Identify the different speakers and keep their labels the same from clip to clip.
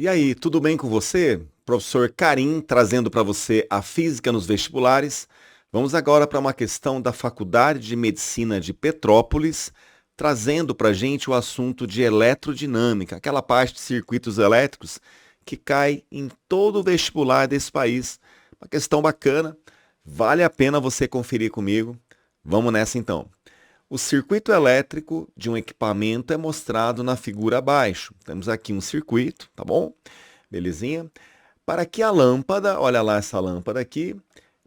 Speaker 1: E aí, tudo bem com você? Professor Karim trazendo para você a física nos vestibulares. Vamos agora para uma questão da Faculdade de Medicina de Petrópolis, trazendo para a gente o assunto de eletrodinâmica, aquela parte de circuitos elétricos que cai em todo o vestibular desse país. Uma questão bacana, vale a pena você conferir comigo. Vamos nessa então. O circuito elétrico de um equipamento é mostrado na figura abaixo. Temos aqui um circuito, tá bom? Belezinha? Para que a lâmpada, olha lá essa lâmpada aqui,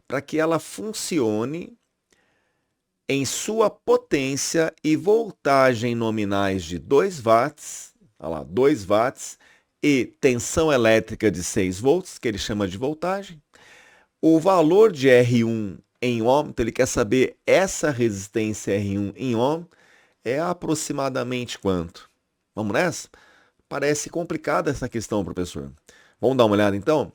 Speaker 1: para que ela funcione em sua potência e voltagem nominais de 2 watts, olha lá, 2 watts, e tensão elétrica de 6 volts, que ele chama de voltagem, o valor de R1 em ohm, então ele quer saber essa resistência R1 em ohm, é aproximadamente quanto? Vamos nessa? Parece complicada essa questão, professor. Vamos dar uma olhada então?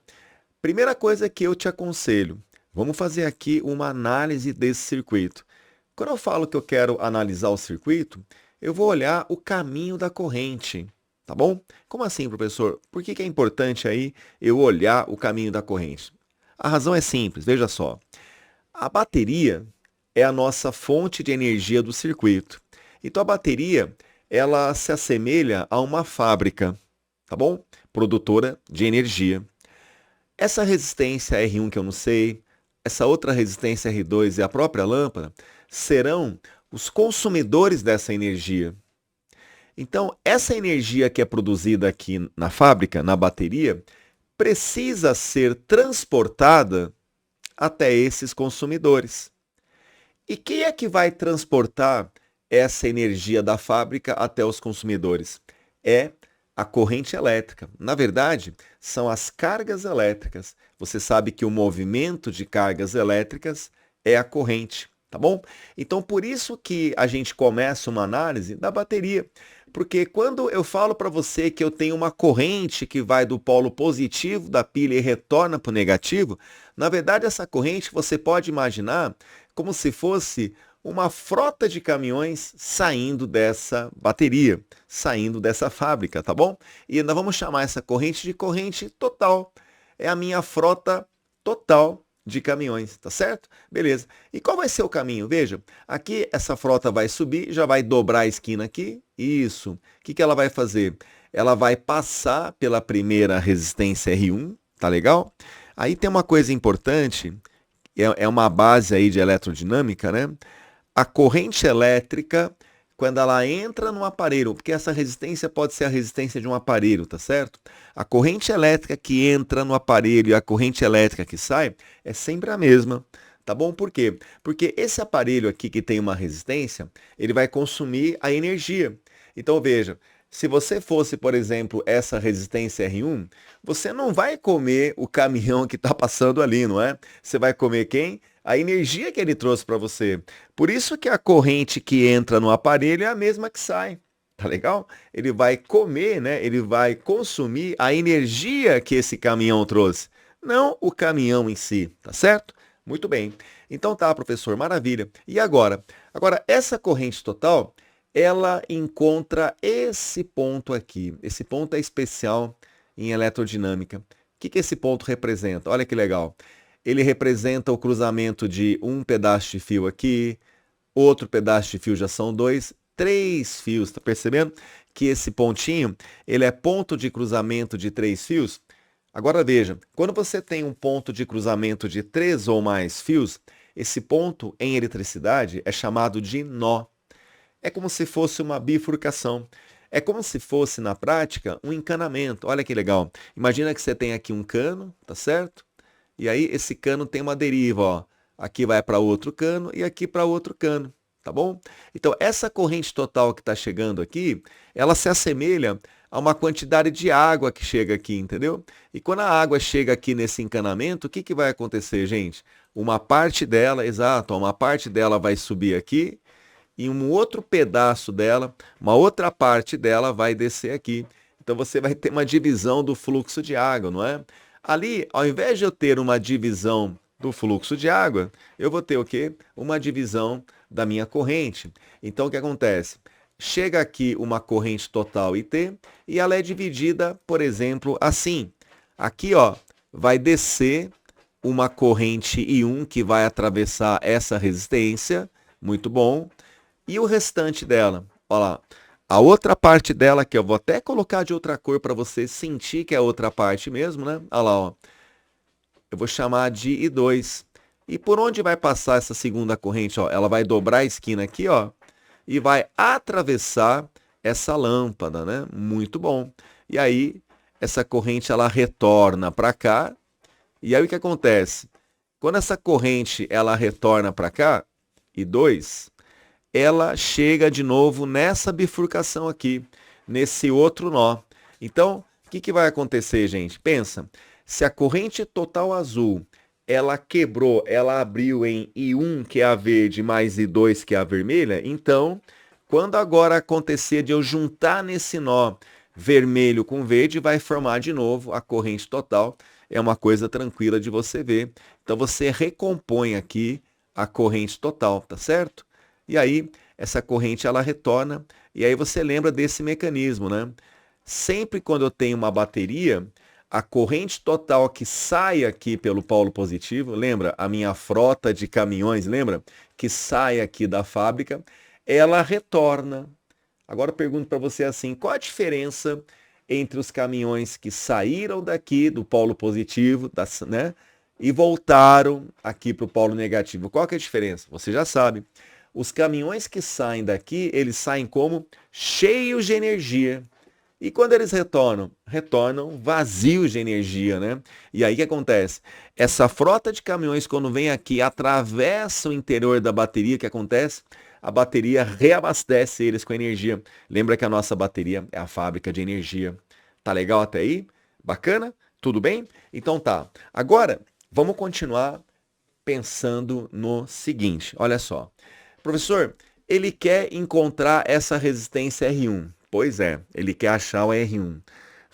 Speaker 1: Primeira coisa que eu te aconselho, vamos fazer aqui uma análise desse circuito. Quando eu falo que eu quero analisar o circuito, eu vou olhar o caminho da corrente, tá bom? Como assim, professor? Por que é importante aí eu olhar o caminho da corrente? A razão é simples, veja só. A bateria é a nossa fonte de energia do circuito. Então a bateria, ela se assemelha a uma fábrica, tá bom? Produtora de energia. Essa resistência R1 que eu não sei, essa outra resistência R2 e a própria lâmpada serão os consumidores dessa energia. Então, essa energia que é produzida aqui na fábrica, na bateria, precisa ser transportada até esses consumidores. E quem é que vai transportar essa energia da fábrica até os consumidores? É a corrente elétrica. Na verdade, são as cargas elétricas. Você sabe que o movimento de cargas elétricas é a corrente, tá bom? Então, por isso que a gente começa uma análise da bateria. Porque quando eu falo para você que eu tenho uma corrente que vai do polo positivo da pilha e retorna para o negativo, na verdade essa corrente você pode imaginar como se fosse uma frota de caminhões saindo dessa bateria, saindo dessa fábrica, tá bom? E nós vamos chamar essa corrente de corrente total. É a minha frota total de caminhões, tá certo? Beleza. E qual vai ser o caminho? Veja, aqui essa frota vai subir, já vai dobrar a esquina aqui. Isso. O que ela vai fazer? Ela vai passar pela primeira resistência R1, tá legal? Aí tem uma coisa importante, é uma base aí de eletrodinâmica, né? A corrente elétrica, quando ela entra no aparelho, porque essa resistência pode ser a resistência de um aparelho, tá certo? A corrente elétrica que entra no aparelho e a corrente elétrica que sai é sempre a mesma, tá bom? Por quê? Porque esse aparelho aqui que tem uma resistência, ele vai consumir a energia. Então veja, se você fosse, por exemplo, essa resistência R1, você não vai comer o caminhão que está passando ali, não é? Você vai comer quem? A energia que ele trouxe para você. Por isso que a corrente que entra no aparelho é a mesma que sai. Tá legal? Ele vai comer, né? Ele vai consumir a energia que esse caminhão trouxe, não o caminhão em si, tá certo? Muito bem. Então tá, professor, maravilha. E agora? Agora, essa corrente total, ela encontra esse ponto aqui. Esse ponto é especial em eletrodinâmica. O que esse ponto representa? Olha que legal. Ele representa o cruzamento de um pedaço de fio aqui, outro pedaço de fio já são dois, três fios. Tá percebendo que esse pontinho, ele é ponto de cruzamento de três fios? Agora veja, quando você tem um ponto de cruzamento de três ou mais fios, esse ponto em eletricidade é chamado de nó. É como se fosse uma bifurcação. É como se fosse, na prática, um encanamento. Olha que legal. Imagina que você tem aqui um cano, tá certo? E aí esse cano tem uma deriva, ó. Aqui vai para outro cano e aqui para outro cano, tá bom? Então essa corrente total que está chegando aqui, ela se assemelha a uma quantidade de água que chega aqui, entendeu? E quando a água chega aqui nesse encanamento, o que que vai acontecer, gente? Uma parte dela, exato, uma parte dela vai subir aqui e um outro pedaço dela, uma outra parte dela vai descer aqui. Então você vai ter uma divisão do fluxo de água, não é? Ali, ao invés de eu ter uma divisão do fluxo de água, eu vou ter o quê? Uma divisão da minha corrente. Então o que acontece? chega aqui uma corrente total IT e ela é dividida, por exemplo, assim. Aqui, ó, vai descer uma corrente I1 que vai atravessar essa resistência, muito bom. E o restante dela, olha lá, a outra parte dela, que eu vou até colocar de outra cor para você sentir que é outra parte mesmo, né? Olha lá, ó. Eu vou chamar de I2. E por onde vai passar essa segunda corrente? Ó? Ela vai dobrar a esquina aqui, ó, e vai atravessar essa lâmpada, né? Muito bom. E aí, essa corrente ela retorna para cá. E aí o que acontece? Quando essa corrente ela retorna para cá, I2, ela chega de novo nessa bifurcação aqui, nesse outro nó. Então, o que vai acontecer, gente? Pensa, se a corrente total azul, ela quebrou, ela abriu em I1, que é a verde, mais I2, que é a vermelha, então, quando agora acontecer de eu juntar nesse nó vermelho com verde, vai formar de novo a corrente total. É uma coisa tranquila de você ver. Então, você recompõe aqui a corrente total, tá certo? E aí, essa corrente ela retorna, e aí você lembra desse mecanismo, né? Sempre quando eu tenho uma bateria, a corrente total que sai aqui pelo polo positivo, lembra? A minha frota de caminhões, lembra? Que sai aqui da fábrica, ela retorna. Agora eu pergunto para você assim, qual a diferença entre os caminhões que saíram daqui do polo positivo, né? E voltaram aqui para o polo negativo? Qual que é a diferença? Você já sabe. Os caminhões que saem daqui, eles saem como cheios de energia. E quando eles retornam? Retornam vazios de energia, né? E aí o que acontece? Essa frota de caminhões, quando vem aqui, atravessa o interior da bateria, o que acontece? A bateria reabastece eles com energia. Lembra que a nossa bateria é a fábrica de energia. Tá legal até aí? Bacana? Tudo bem? Então tá. Agora, vamos continuar pensando no seguinte. Olha só. Professor, ele quer encontrar essa resistência R1. Pois é, ele quer achar o R1.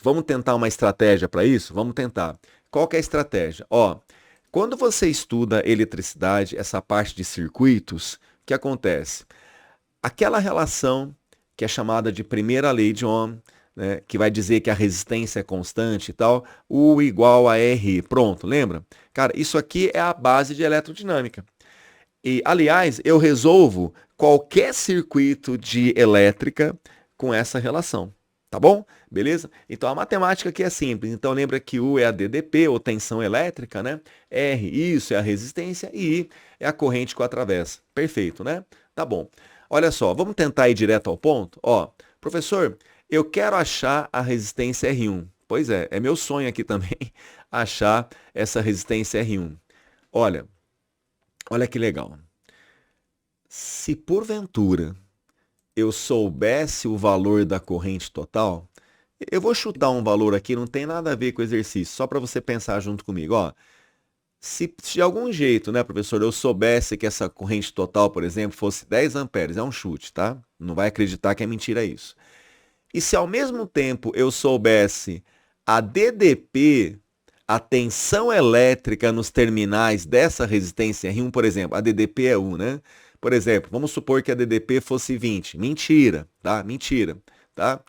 Speaker 1: Vamos tentar uma estratégia para isso? Vamos tentar. Qual que é a estratégia? Ó, quando você estuda eletricidade, essa parte de circuitos, o que acontece? Aquela relação que é chamada de primeira lei de Ohm, né, que vai dizer que a resistência é constante e tal, U igual a R. Pronto, lembra? Cara, isso aqui é a base de eletrodinâmica. E, aliás, eu resolvo qualquer circuito de elétrica com essa relação, tá bom? Beleza? Então, a matemática aqui é simples. Então, lembra que U é a DDP, ou tensão elétrica, né? R, isso é a resistência, e I é a corrente que o atravessa. Perfeito, né? Tá bom. Olha só, vamos tentar ir direto ao ponto? Ó, professor, eu quero achar a resistência R1. Pois é meu sonho aqui também, achar essa resistência R1. Olha que legal. Se porventura eu soubesse o valor da corrente total, eu vou chutar um valor aqui, não tem nada a ver com o exercício, só para você pensar junto comigo. Ó, se de algum jeito, né, professor, eu soubesse que essa corrente total, por exemplo, fosse 10 amperes, é um chute, tá? Não vai acreditar que é mentira isso. E se ao mesmo tempo eu soubesse a DDP, a tensão elétrica nos terminais dessa resistência R1, por exemplo, a DDP é 1, né? Por exemplo, vamos supor que a DDP fosse 20. Mentira, tá? Mentira, tá?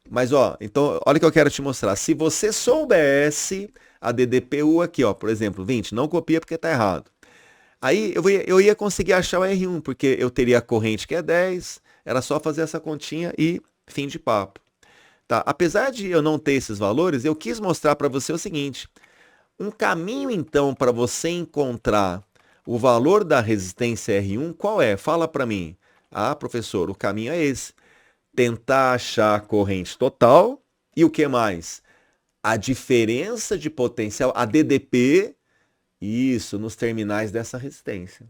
Speaker 1: Mas, ó, então, olha o que eu quero te mostrar. Se você soubesse a DDPU aqui, ó, por exemplo, 20, não copia porque tá errado. Aí eu ia conseguir achar o R1, porque eu teria a corrente que é 10, era só fazer essa continha e fim de papo. Tá? Apesar de eu não ter esses valores, eu quis mostrar para você o seguinte. Um caminho, então, para você encontrar o valor da resistência R1, qual é? Fala para mim. Ah, professor, o caminho é esse. Tentar achar a corrente total e o que mais? A diferença de potencial, a DDP, isso, nos terminais dessa resistência.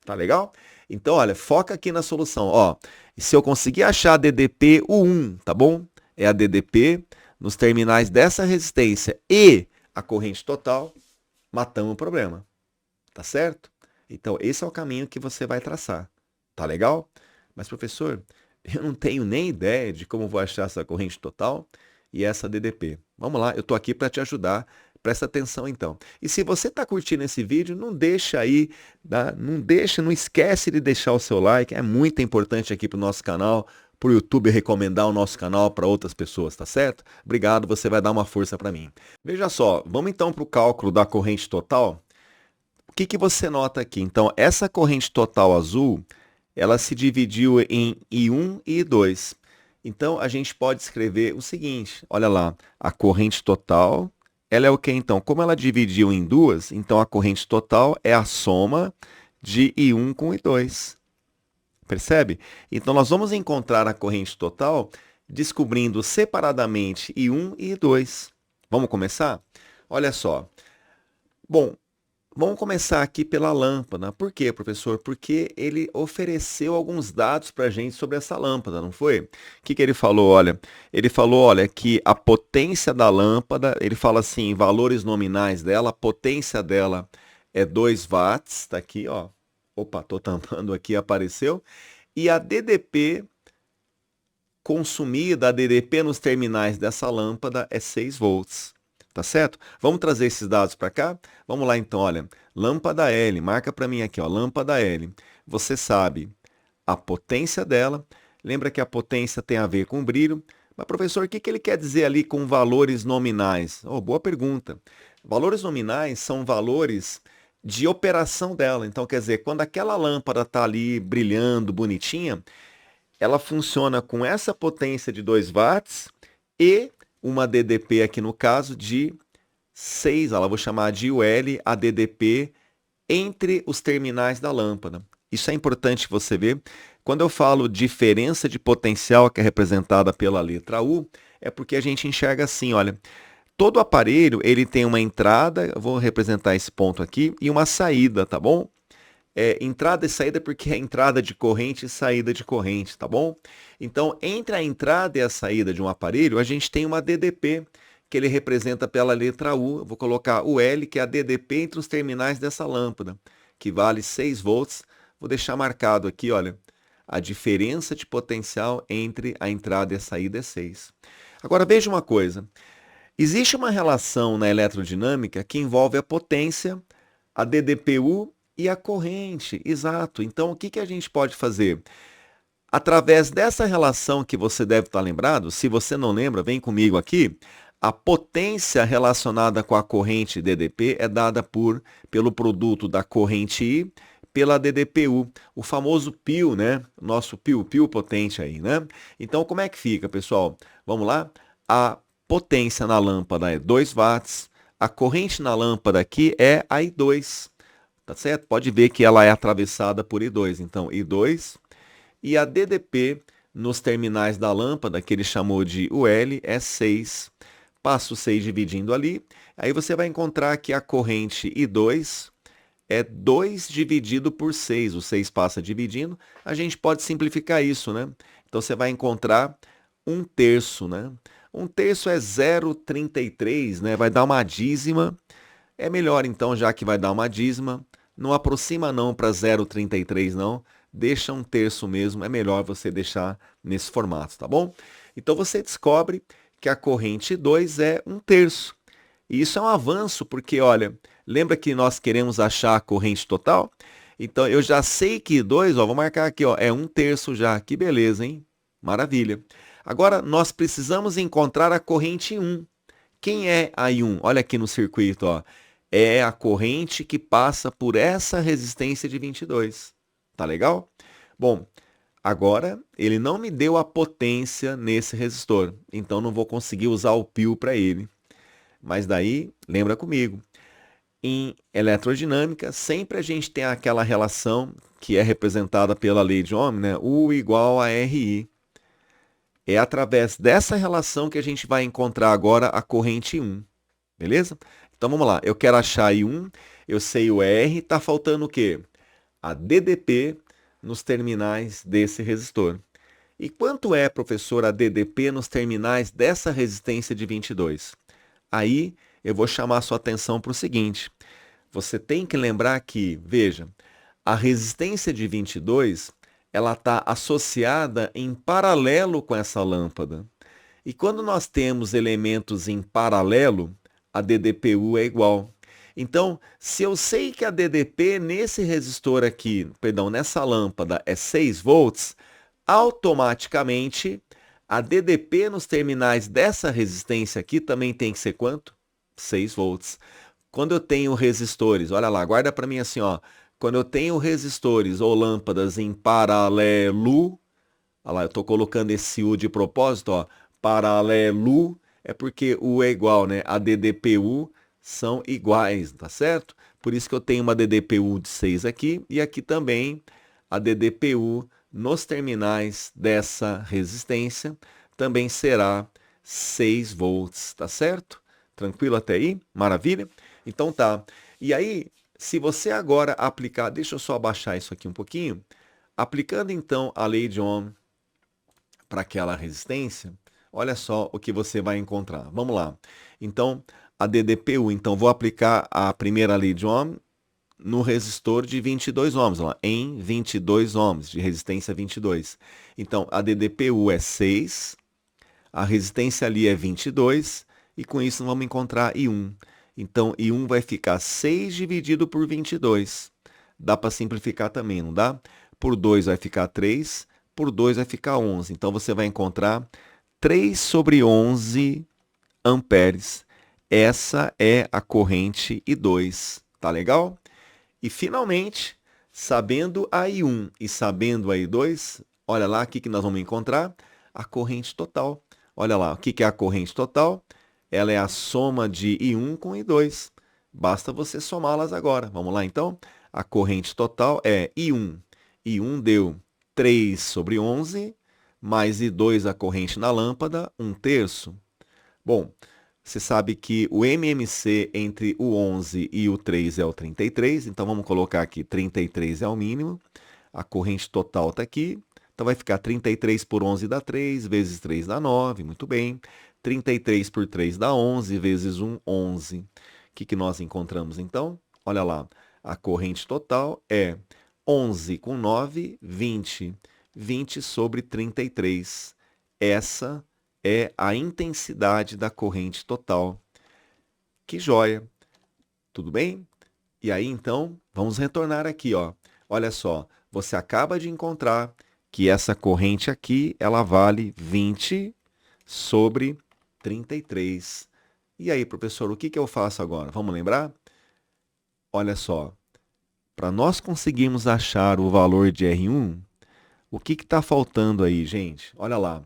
Speaker 1: Tá legal? Então, olha, foca aqui na solução. Ó, se eu conseguir achar a DDP U1, tá bom? É a DDP nos terminais dessa resistência e a corrente total, matamos o problema. Tá certo? Então, esse é o caminho que você vai traçar. Tá legal? Mas, professor, eu não tenho nem ideia de como vou achar essa corrente total e essa DDP. Vamos lá, eu tô aqui para te ajudar. Presta atenção então. E se você está curtindo esse vídeo, não deixa aí, tá? Não esquece de deixar o seu like, é muito importante aqui para o nosso canal, para o YouTube recomendar o nosso canal para outras pessoas, tá certo? Obrigado, você vai dar uma força para mim. Veja só, vamos então para o cálculo da corrente total. O que que você nota aqui? Então, essa corrente total azul, ela se dividiu em I1 e I2. Então, a gente pode escrever o seguinte, olha lá, a corrente total, ela é o que então? Como ela dividiu em duas, então a corrente total é a soma de I1 com I2. Percebe? Então, nós vamos encontrar a corrente total descobrindo separadamente I1 e I2. Vamos começar? Olha só. Bom, vamos começar aqui pela lâmpada. Por quê, professor? Porque ele ofereceu alguns dados para a gente sobre essa lâmpada, não foi? O que que ele falou? Olha, ele falou, olha, que a potência da lâmpada, ele fala assim, valores nominais dela, a potência dela é 2 watts, tá aqui, ó. Opa, tô tampando aqui, apareceu. E a DDP consumida, a DDP nos terminais dessa lâmpada é 6 volts. Tá certo? Vamos trazer esses dados para cá? Vamos lá então, olha. Lâmpada L, marca para mim aqui, ó, lâmpada L. Você sabe a potência dela. Lembra que a potência tem a ver com brilho. Mas, professor, o que que ele quer dizer ali com valores nominais? Oh, boa pergunta. Valores nominais são valores de operação dela. Então, quer dizer, quando aquela lâmpada está ali brilhando, bonitinha, ela funciona com essa potência de 2 watts e uma DDP aqui no caso de 6, ela vou chamar de UL, a DDP entre os terminais da lâmpada. Isso é importante você ver. Quando eu falo diferença de potencial, que é representada pela letra U, é porque a gente enxerga assim, olha, todo aparelho ele tem uma entrada, eu vou representar esse ponto aqui, e uma saída, tá bom? Entrada e saída porque é entrada de corrente e saída de corrente, tá bom? Então, entre a entrada e a saída de um aparelho, a gente tem uma DDP, que ele representa pela letra U. Eu vou colocar o L, que é a DDP entre os terminais dessa lâmpada, que vale 6 volts. Vou deixar marcado aqui, olha, a diferença de potencial entre a entrada e a saída é 6. Agora, veja uma coisa. Existe uma relação na eletrodinâmica que envolve a potência, a DDPU e a corrente, exato. Então, o que que a gente pode fazer? Através dessa relação que você deve estar lembrado, se você não lembra, vem comigo aqui. A potência relacionada com a corrente DDP é dada pelo produto da corrente I pela DDPU, o famoso pio, né? Nosso pio potente aí, né? Então, como é que fica, pessoal? Vamos lá? A potência na lâmpada é 2 watts, a corrente na lâmpada aqui é a I2. Tá certo? Pode ver que ela é atravessada por I2. Então, I2 e a DDP nos terminais da lâmpada, que ele chamou de UL, é 6. Passa o 6 dividindo ali. Aí você vai encontrar que a corrente I2 é 2 dividido por 6. O 6 passa dividindo. A gente pode simplificar isso, né? Então, você vai encontrar 1/3, né? 1/3 é 0,33, né? Vai dar uma dízima. É melhor, então, já que vai dar uma dízima, não aproxima não para 0,33 não, deixa 1/3 mesmo, é melhor você deixar nesse formato, tá bom? Então você descobre que a corrente 2 é 1/3. E isso é um avanço, porque olha, lembra que nós queremos achar a corrente total? Então eu já sei que 2, ó, vou marcar aqui, ó, é 1/3 já, que beleza, hein? Maravilha. Agora nós precisamos encontrar a corrente 1. Quem é a I1? Olha aqui no circuito, ó. É a corrente que passa por essa resistência de 22. Tá legal? Bom, agora ele não me deu a potência nesse resistor, então não vou conseguir usar o pio para ele. Mas daí, lembra comigo, em eletrodinâmica, sempre a gente tem aquela relação que é representada pela lei de Ohm, né? U igual a RI. É através dessa relação que a gente vai encontrar agora a corrente 1. Beleza? Então vamos lá, eu quero achar I1, eu sei o R, está faltando o quê? A DDP nos terminais desse resistor. E quanto é, professor, a DDP nos terminais dessa resistência de 22? Aí eu vou chamar a sua atenção para o seguinte, você tem que lembrar que, veja, a resistência de 22, ela está associada em paralelo com essa lâmpada. E quando nós temos elementos em paralelo, a DDPU é igual. Então, se eu sei que a DDP nesse resistor aqui, perdão, nessa lâmpada é 6 volts, automaticamente a DDP nos terminais dessa resistência aqui também tem que ser quanto? 6 volts. Quando eu tenho resistores, olha lá, guarda para mim assim, ó. Quando eu tenho resistores ou lâmpadas em paralelo, olha lá, eu estou colocando esse U de propósito, ó. Paralelo é porque U é igual, né? A DDPU são iguais, tá certo? Por isso que eu tenho uma DDPU de 6 aqui e aqui também a DDPU nos terminais dessa resistência também será 6 volts, tá certo? Tranquilo até aí? Maravilha? Então tá. E aí, se você agora aplicar, deixa eu só abaixar isso aqui um pouquinho, aplicando então a lei de Ohm para aquela resistência, olha só o que você vai encontrar. Vamos lá. Então, a DDPU, então vou aplicar a primeira lei de Ohm no resistor de 22 ohms, ó, em 22 ohms, de resistência 22. Então, a DDPU é 6, a resistência ali é 22, e com isso vamos encontrar I1. Então, I1 vai ficar 6 dividido por 22. Dá para simplificar também, não dá? Por 2 vai ficar 3, por 2 vai ficar 11. Então, você vai encontrar 3 sobre 11 amperes. Essa é a corrente I2. Tá legal? E, finalmente, sabendo a I1 e sabendo a I2, olha lá o que nós vamos encontrar. A corrente total. Olha lá, o que é a corrente total? Ela é a soma de I1 com I2. Basta você somá-las agora. Vamos lá, então? A corrente total é I1. I1 deu 3 sobre 11, mais I2 a corrente na lâmpada, 1/3. Bom, você sabe que o MMC entre o 11 e o 3 é o 33, então vamos colocar aqui 33 é o mínimo. A corrente total está aqui, então vai ficar 33 por 11 dá 3, vezes 3 dá 9, muito bem. 33 por 3 dá 11, vezes 1, 11. O que nós encontramos então? Olha lá, a corrente total é 11 com 9, 20. 20 sobre 33. Essa é a intensidade da corrente total. Que joia! Tudo bem? E aí, então, vamos retornar aqui, ó. Olha só, você acaba de encontrar que essa corrente aqui, ela vale 20 sobre 33. E aí, professor, o que eu faço agora? Vamos lembrar? Olha só, para nós conseguirmos achar o valor de R1, o que está faltando aí, gente? Olha lá.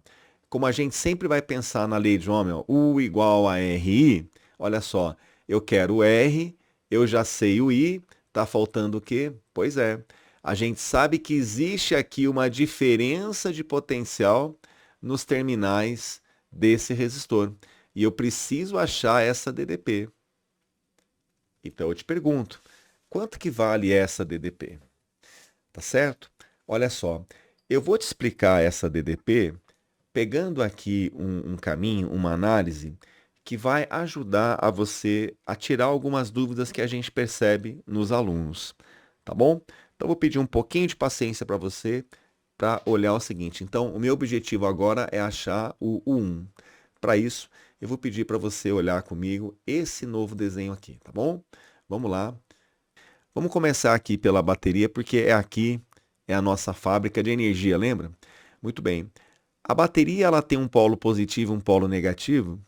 Speaker 1: Como a gente sempre vai pensar na lei de Ohm, ó, U igual a RI, olha só, eu quero o R, eu já sei o I, está faltando o quê? Pois é, a gente sabe que existe aqui uma diferença de potencial nos terminais desse resistor. E eu preciso achar essa DDP. Então eu te pergunto, quanto que vale essa DDP? Tá certo? Olha só, eu vou te explicar essa DDP pegando aqui um caminho, uma análise que vai ajudar a você a tirar algumas dúvidas que a gente percebe nos alunos, tá bom? Então vou pedir um pouquinho de paciência para você para olhar o seguinte. Então, o meu objetivo agora é achar o U1. Para isso, eu vou pedir para você olhar comigo esse novo desenho aqui, tá bom? Vamos lá. Vamos começar aqui pela bateria, porque é a nossa fábrica de energia, lembra? Muito bem. A bateria ela tem um polo positivo e um polo negativo,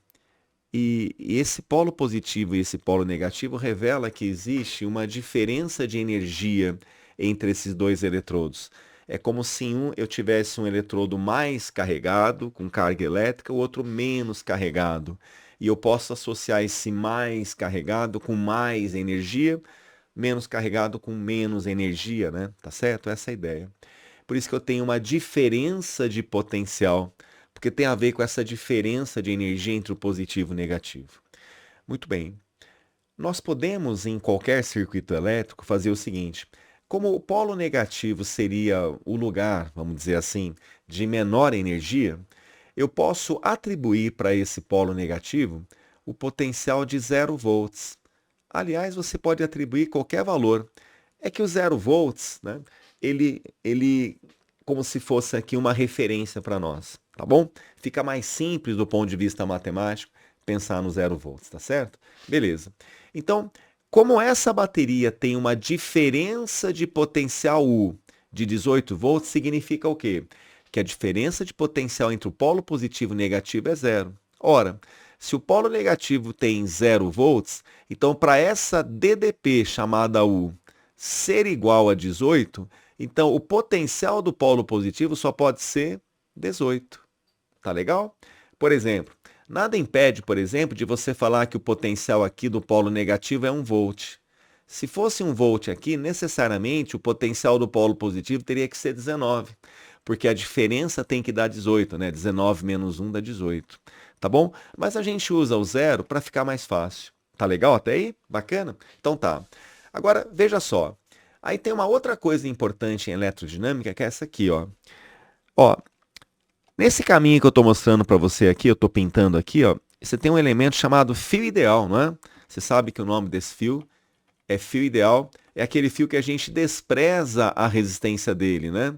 Speaker 1: e esse polo positivo e esse polo negativo revela que existe uma diferença de energia entre esses dois eletrodos. É como se eu tivesse um eletrodo mais carregado, com carga elétrica, o outro menos carregado. E eu posso associar esse mais carregado com mais energia, menos carregado com menos energia, né? Tá certo? Essa é a ideia. Por isso que eu tenho uma diferença de potencial, porque tem a ver com essa diferença de energia entre o positivo e o negativo. Muito bem. Nós podemos, em qualquer circuito elétrico, fazer o seguinte: como o polo negativo seria o lugar, vamos dizer assim, de menor energia, eu posso atribuir para esse polo negativo o potencial de 0 volts. Aliás, você pode atribuir qualquer valor. É que o 0 volts, né, ele como se fosse aqui uma referência para nós, tá bom? Fica mais simples do ponto de vista matemático pensar no 0 volts, tá certo? Beleza. Então, como essa bateria tem uma diferença de potencial U de 18 volts, significa o quê? que a diferença de potencial entre o polo positivo e negativo é zero. Ora, se o polo negativo tem 0 volts, então para essa DDP chamada U ser igual a 18, então o potencial do polo positivo só pode ser 18. Tá legal? Por exemplo, nada impede, por exemplo, de você falar que o potencial aqui do polo negativo é 1 volt. Se fosse 1 volt aqui, necessariamente o potencial do polo positivo teria que ser 19, porque a diferença tem que dar 18, né? 19 menos 1 dá 18, tá bom? Mas a gente usa o zero para ficar mais fácil. Tá legal até aí? Bacana? Então tá. Agora, veja só. Aí tem uma outra coisa importante em eletrodinâmica, que é essa aqui, ó. Ó, nesse caminho que eu estou mostrando para você aqui, eu estou pintando aqui, ó, você tem um elemento chamado fio ideal, não é? Você sabe que o nome desse fio é fio ideal, é aquele fio que a gente despreza a resistência dele, né?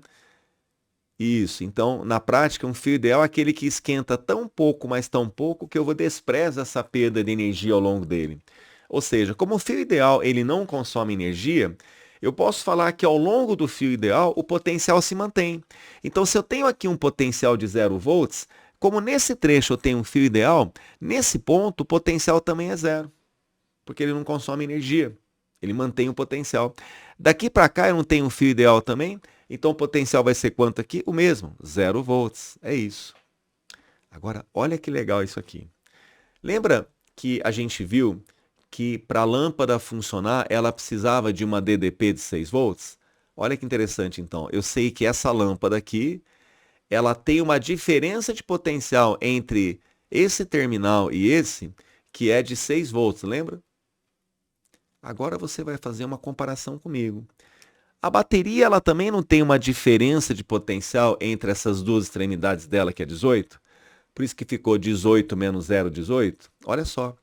Speaker 1: Isso, então, na prática, um fio ideal é aquele que esquenta tão pouco, mas tão pouco, que eu vou desprezar essa perda de energia ao longo dele. Ou seja, como o fio ideal ele não consome energia, eu posso falar que ao longo do fio ideal o potencial se mantém. Então, se eu tenho aqui um potencial de 0 volts, como nesse trecho eu tenho um fio ideal, nesse ponto o potencial também é zero, porque ele não consome energia, ele mantém o potencial. Daqui para cá eu não tenho um fio ideal também, então o potencial vai ser quanto aqui? O mesmo, 0 volts. É isso. Agora, olha que legal isso aqui. Lembra que a gente viu que para a lâmpada funcionar, ela precisava de uma DDP de 6 volts? Olha que interessante, então. Eu sei que essa lâmpada aqui, ela tem uma diferença de potencial entre esse terminal e esse, que é de 6 volts, lembra? Agora você vai fazer uma comparação comigo. A bateria ela também não tem uma diferença de potencial entre essas duas extremidades dela, que é 18? Por isso que ficou 18 menos 0, 18? Olha só.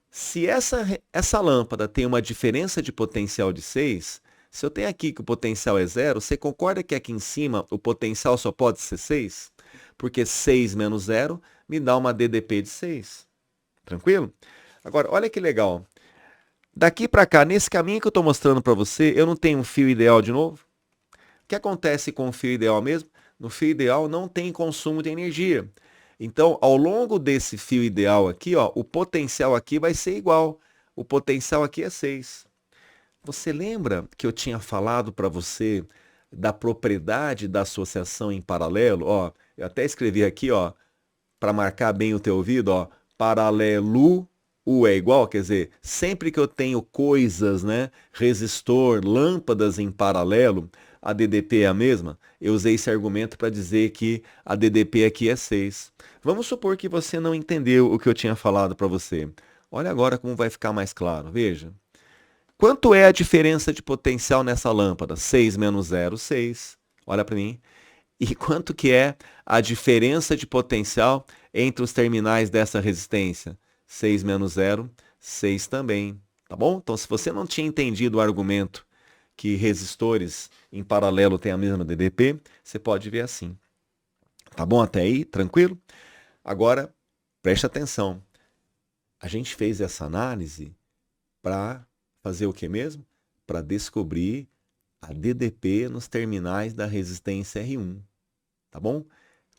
Speaker 1: Se essa lâmpada tem uma diferença de potencial de 6, se eu tenho aqui que o potencial é 0, você concorda que aqui em cima o potencial só pode ser 6? Porque 6 menos 0 me dá uma DDP de 6. Tranquilo? Agora, olha que legal. Daqui para cá, nesse caminho que eu estou mostrando para você, eu não tenho um fio ideal de novo? O que acontece com o fio ideal mesmo? No fio ideal não tem consumo de energia. Então, ao longo desse fio ideal aqui, ó, o potencial aqui vai ser igual. O potencial aqui é 6. Você lembra que eu tinha falado para você da propriedade da associação em paralelo? Ó, eu até escrevi aqui, ó, para marcar bem o teu ouvido, ó, paralelo U é igual, quer dizer, sempre que eu tenho coisas, né, resistor, lâmpadas em paralelo, a DDP é a mesma. Eu usei esse argumento para dizer que a DDP aqui é 6. Vamos supor que você não entendeu o que eu tinha falado para você. Olha agora como vai ficar mais claro. Veja. Quanto é a diferença de potencial nessa lâmpada? 6 menos 0, 6. Olha para mim. E quanto que é a diferença de potencial entre os terminais dessa resistência? 6 menos 0, 6 também. Tá bom? Então, se você não tinha entendido o argumento que resistores em paralelo têm a mesma DDP, você pode ver assim. Tá bom até aí? Tranquilo? Agora, preste atenção. A gente fez essa análise para fazer o que mesmo? Para descobrir a DDP nos terminais da resistência R1. Tá bom?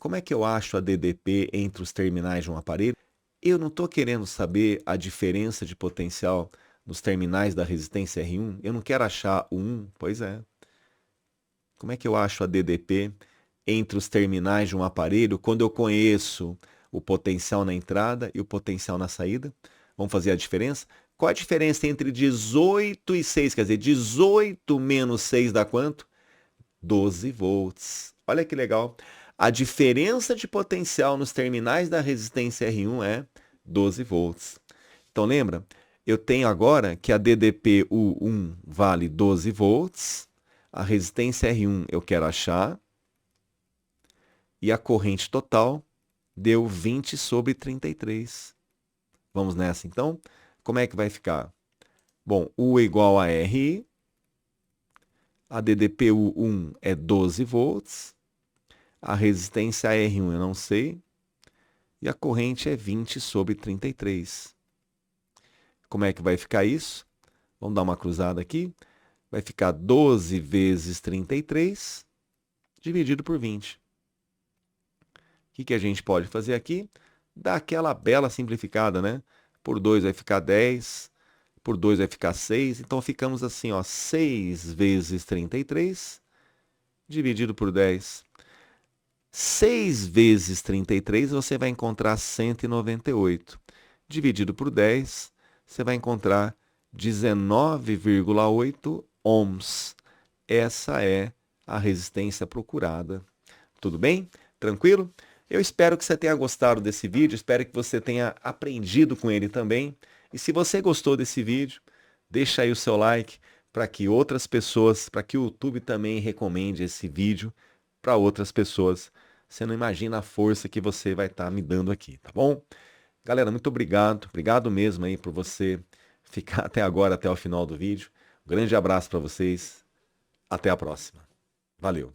Speaker 1: Como é que eu acho a DDP entre os terminais de um aparelho? Eu não estou querendo saber a diferença de potencial nos terminais da resistência R1. Eu não quero achar o 1. Pois é. Como é que eu acho a DDP entre os terminais de um aparelho quando eu conheço o potencial na entrada e o potencial na saída? Vamos fazer a diferença? Qual a diferença entre 18 e 6? Quer dizer, 18 menos 6 dá quanto? 12 volts. Olha que legal. A diferença de potencial nos terminais da resistência R1 é 12 volts. Então lembra? Eu tenho agora que a DDP U1 vale 12 volts, a resistência R1 eu quero achar, e a corrente total deu 20 sobre 33. Vamos nessa então? Como é que vai ficar? Bom, U é igual a R, a DDP U1 é 12 volts, a resistência R1 eu não sei, e a corrente é 20 sobre 33. Como é que vai ficar isso? Vamos dar uma cruzada aqui. Vai ficar 12 vezes 33 dividido por 20. que a gente pode fazer aqui? Dar aquela bela simplificada, né? Por 2 vai ficar 10, por 2 vai ficar 6. Então ficamos assim, ó, 6 vezes 33 dividido por 10. 6 vezes 33 você vai encontrar 198. Dividido por 10, você vai encontrar 19,8 ohms. Essa é a resistência procurada. Tudo bem? Tranquilo? Eu espero que você tenha gostado desse vídeo, espero que você tenha aprendido com ele também. E se você gostou desse vídeo, deixa aí o seu like para que outras pessoas, para que o YouTube também recomende esse vídeo para outras pessoas. Você não imagina a força que você vai estar me dando aqui, tá bom? Galera, muito obrigado. Obrigado mesmo aí por você ficar até agora, até o final do vídeo. Um grande abraço para vocês. Até a próxima. Valeu.